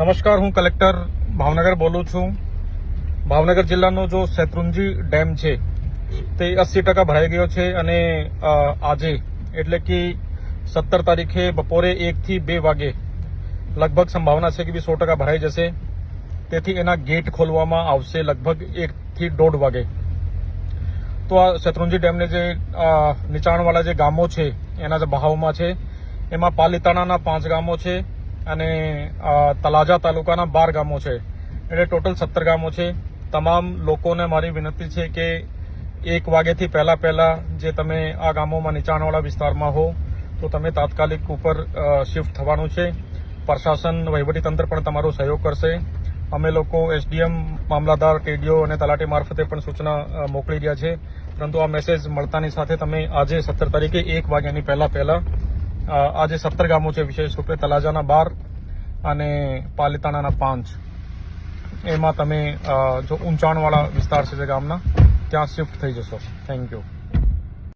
નમસ્કાર, હું કલેક્ટર ભાવનગર બોલું છું। ભાવનગર જિલ્લાનો જો શેત્રુંજી ડેમ છે તે 80% ભરાઈ ગયો છે અને આજે એટલે કે 17 તારીખે બપોરે 1 થી 2 વાગે લગભગ સંભાવના છે કે 100% ભરાઈ જશે। તેથી એના ગેટ ખોલવામાં આવશે લગભગ 1 થી 1.5 વાગે। તો આ શેત્રુંજી ડેમને જે નીચાણવાળા જે ગામો છે એના જે બહાવમાં છે એમાં પાલીતાણાના 5 ગામો છે અને તલાજા તાલુકાના 12 ગામો છે, એટલે ટોટલ 17 ગામો છે। તમામ લોકોને મારી વિનંતી છે કે 1 વાગ્યાથી પહેલા જે તમે આ ગામોમાં નીચાણવાળા વિસ્તારમાં હો તો તમે તાત્કાલિક ઉપર શિફ્ટ થવાનું છે। પ્રશાસન વહીવટીતંત્ર પણ તમારો સહયોગ કરશે। અમે લોકો એસડીએમ, મામલાદાર, ટીડીઓ અને તલાટી મારફતે પણ સૂચના મોકલી રહ્યા છે, પરંતુ આ મેસેજ મળતાની સાથે તમે આજે 17 તારીખે 1 વાગ્યાની પહેલા આ જે 17 ગામો છે, વિશેષ રૂપે તલાજાના 12 અને પાલીતાણાના 5, એમાં તમે જો ઊંચાણવાળા વિસ્તાર છે જે ગામના ત્યાં શિફ્ટ થઈ જશો। Thank you.